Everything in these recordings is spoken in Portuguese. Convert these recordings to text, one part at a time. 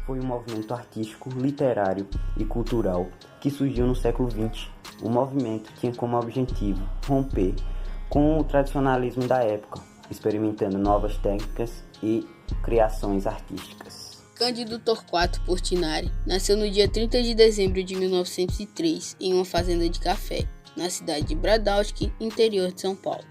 foi um movimento artístico, literário e cultural que surgiu no século XX. O movimento tinha como objetivo romper com o tradicionalismo da época, experimentando novas técnicas e criações artísticas. Cândido Torquato Portinari nasceu no dia 30 de dezembro de 1903 em uma fazenda de café, na cidade de Bradowski, interior de São Paulo.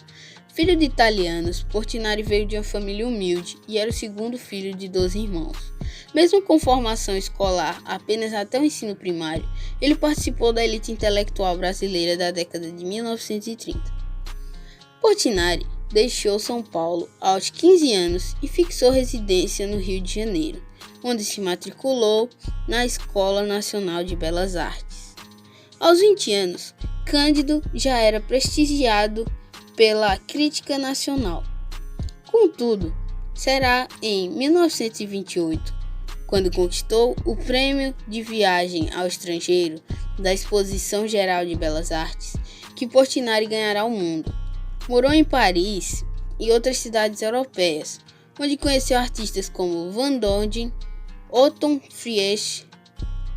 Filho de italianos, Portinari veio de uma família humilde e era o segundo filho de 12 irmãos. Mesmo com formação escolar apenas até o ensino primário, ele participou da elite intelectual brasileira da década de 1930. Portinari deixou São Paulo aos 15 anos e fixou residência no Rio de Janeiro, onde se matriculou na Escola Nacional de Belas Artes. Aos 20 anos, Cândido já era prestigiado pela crítica nacional. Contudo, será em 1928, quando conquistou o Prêmio de Viagem ao Estrangeiro da Exposição Geral de Belas Artes, que Portinari ganhará o mundo. Morou em Paris e outras cidades europeias, onde conheceu artistas como Van Gogh, Otto Frisch,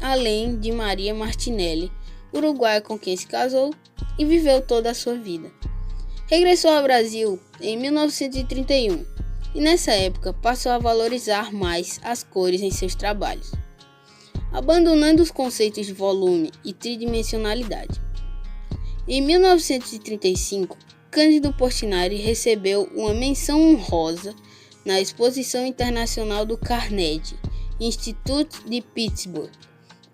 além de Maria Martinelli, uruguaia com quem se casou e viveu toda a sua vida. Regressou ao Brasil em 1931 e nessa época passou a valorizar mais as cores em seus trabalhos, abandonando os conceitos de volume e tridimensionalidade. Em 1935, Cândido Portinari recebeu uma menção honrosa na Exposição Internacional do Carnegie Institute de Pittsburgh,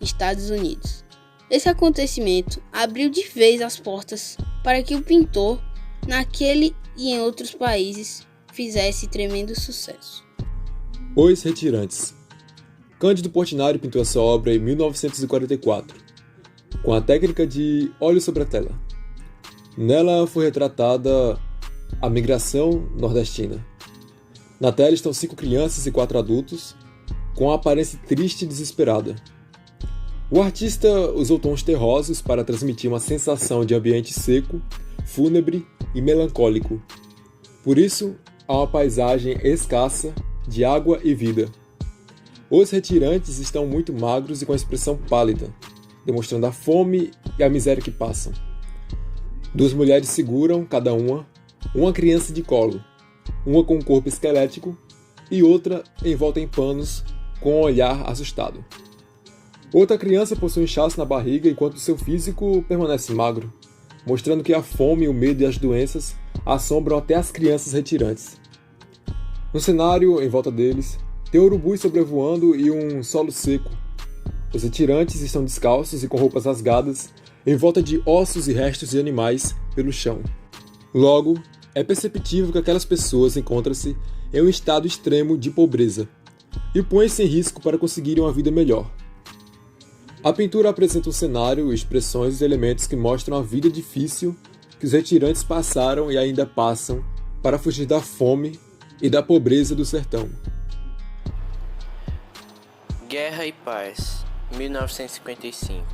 Estados Unidos. Esse acontecimento abriu de vez as portas para que o pintor, naquele e em outros países, fizesse tremendo sucesso. Os Retirantes. Cândido Portinari pintou essa obra em 1944, com a técnica de óleo sobre a tela. Nela foi retratada a migração nordestina. Na tela estão 5 crianças e 4 adultos, com a aparência triste e desesperada. O artista usou tons terrosos para transmitir uma sensação de ambiente seco, fúnebre e melancólico. Por isso, há uma paisagem escassa de água e vida. Os retirantes estão muito magros e com a expressão pálida, demonstrando a fome e a miséria que passam. 2 mulheres seguram, cada uma criança de colo, uma com um corpo esquelético e outra envolta em panos com um olhar assustado. Outra criança possui um inchaço na barriga enquanto seu físico permanece magro, mostrando que a fome, o medo e as doenças assombram até as crianças retirantes. No cenário, em volta deles, tem urubus sobrevoando e um solo seco. Os retirantes estão descalços e com roupas rasgadas, em volta de ossos e restos de animais pelo chão. Logo, é perceptível que aquelas pessoas encontram-se em um estado extremo de pobreza e põem-se em risco para conseguirem uma vida melhor. A pintura apresenta um cenário, expressões e elementos que mostram a vida difícil que os retirantes passaram e ainda passam para fugir da fome e da pobreza do sertão. Guerra e Paz, 1955.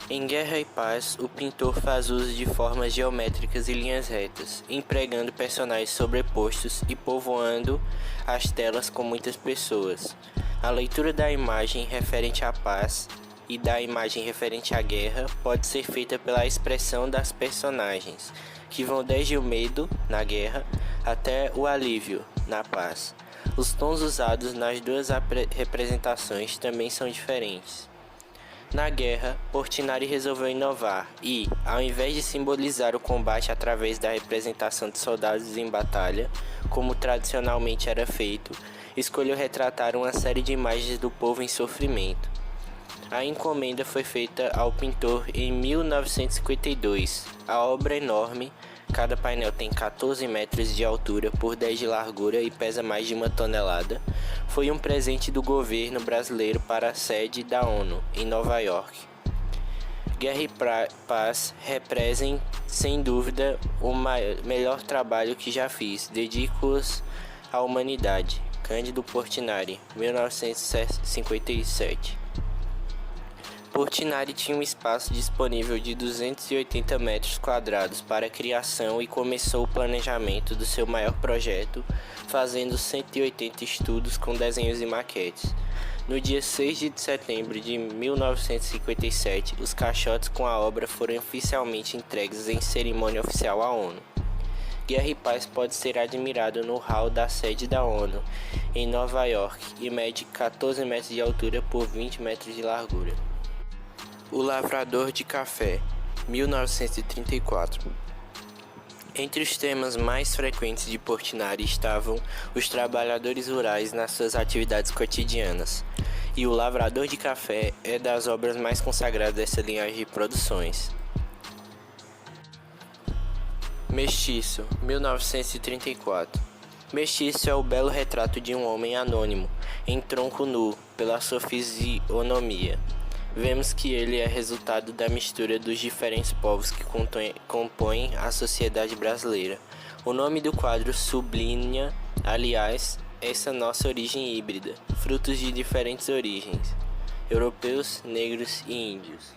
Em Guerra e Paz, o pintor faz uso de formas geométricas e linhas retas, empregando personagens sobrepostos e povoando as telas com muitas pessoas. A leitura da imagem referente à paz e da imagem referente à guerra pode ser feita pela expressão das personagens, que vão desde o medo, na guerra, até o alívio, na paz. Os tons usados nas duas representações também são diferentes. Na guerra, Portinari resolveu inovar e, ao invés de simbolizar o combate através da representação de soldados em batalha, como tradicionalmente era feito, escolheu retratar uma série de imagens do povo em sofrimento. A encomenda foi feita ao pintor em 1952. A obra é enorme, cada painel tem 14 metros de altura por 10 de largura e pesa mais de 1 tonelada. Foi um presente do governo brasileiro para a sede da ONU, em Nova York. Guerra e Paz representam, sem dúvida, o melhor trabalho que já fiz. Dedico-os à humanidade. Cândido Portinari, 1957. Portinari tinha um espaço disponível de 280 metros quadrados para a criação e começou o planejamento do seu maior projeto, fazendo 180 estudos com desenhos e maquetes. No dia 6 de setembro de 1957, os caixotes com a obra foram oficialmente entregues em cerimônia oficial à ONU. Guerra e Paz pode ser admirado no hall da sede da ONU, em Nova York, e mede 14 metros de altura por 20 metros de largura. O Lavrador de Café, 1934. Entre os temas mais frequentes de Portinari estavam os trabalhadores rurais nas suas atividades cotidianas, e o Lavrador de Café é das obras mais consagradas dessa linhagem de produções. Mestiço, 1934. Mestiço é o belo retrato de um homem anônimo, em tronco nu, pela sua fisionomia. Vemos que ele é resultado da mistura dos diferentes povos que compõem a sociedade brasileira. O nome do quadro sublinha, aliás, essa nossa origem híbrida, frutos de diferentes origens, europeus, negros e índios.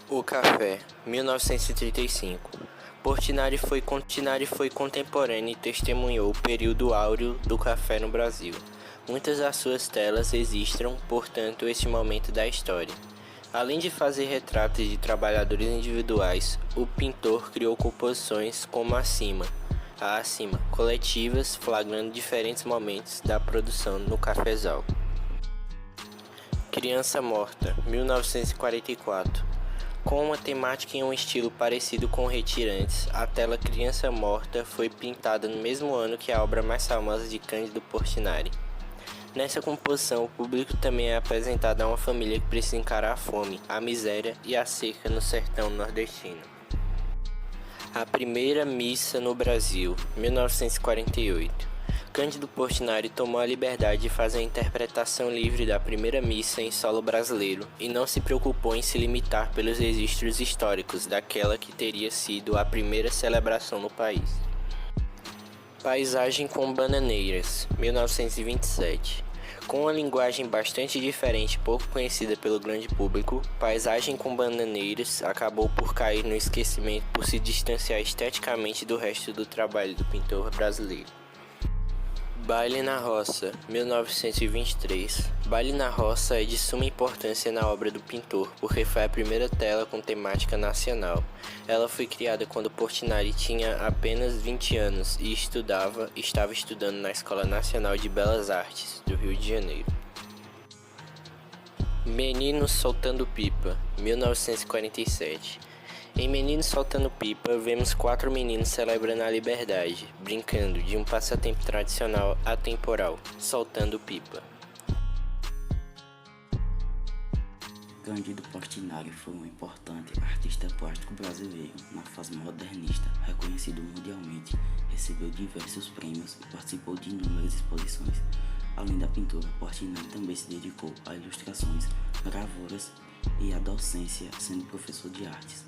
O Café, 1935. Portinari foi contemporâneo e testemunhou o período áureo do café no Brasil. Muitas das suas telas registram, portanto, este momento da história. Além de fazer retratos de trabalhadores individuais, o pintor criou composições como acima, coletivas, flagrando diferentes momentos da produção no cafezal. Criança Morta, 1944. Com uma temática em um estilo parecido com Retirantes, a tela Criança Morta foi pintada no mesmo ano que a obra mais famosa de Cândido Portinari. Nessa composição, o público também é apresentado a uma família que precisa encarar a fome, a miséria e a seca no sertão nordestino. A Primeira Missa no Brasil, 1948. Cândido Portinari tomou a liberdade de fazer a interpretação livre da primeira missa em solo brasileiro e não se preocupou em se limitar pelos registros históricos daquela que teria sido a primeira celebração no país. Paisagem com Bananeiras, 1927. Com uma linguagem bastante diferente e pouco conhecida pelo grande público, Paisagem com Bananeiras acabou por cair no esquecimento por se distanciar esteticamente do resto do trabalho do pintor brasileiro. Baile na Roça, 1923. Baile na Roça é de suma importância na obra do pintor, porque foi a primeira tela com temática nacional. Ela foi criada quando Portinari tinha apenas 20 anos e estava estudando na Escola Nacional de Belas Artes, do Rio de Janeiro. Meninos Soltando Pipa, 1947. Em Meninos Soltando Pipa, vemos 4 meninos celebrando a liberdade, brincando de um passatempo tradicional atemporal, soltando pipa. Cândido Portinari foi um importante artista plástico brasileiro na fase modernista, reconhecido mundialmente, recebeu diversos prêmios e participou de inúmeras exposições. Além da pintura, Portinari também se dedicou a ilustrações, gravuras e à docência, sendo professor de artes.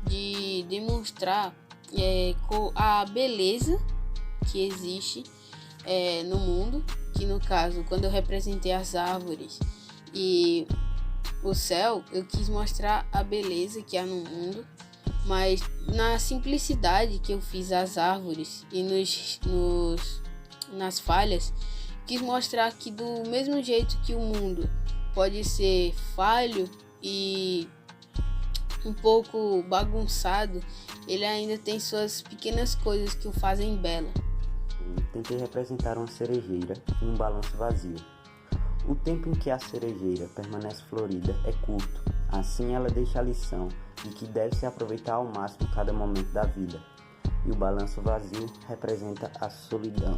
De demonstrar a beleza que existe no mundo, que no caso, quando eu representei as árvores e o céu, eu quis mostrar a beleza que há no mundo, mas na simplicidade que eu fiz as árvores e nas falhas, quis mostrar que do mesmo jeito que o mundo pode ser falho e um pouco bagunçado, ele ainda tem suas pequenas coisas que o fazem belo. Tentei representar uma cerejeira em um balanço vazio. O tempo em que a cerejeira permanece florida é curto, assim ela deixa a lição de que deve-se aproveitar ao máximo cada momento da vida. E o balanço vazio representa a solidão.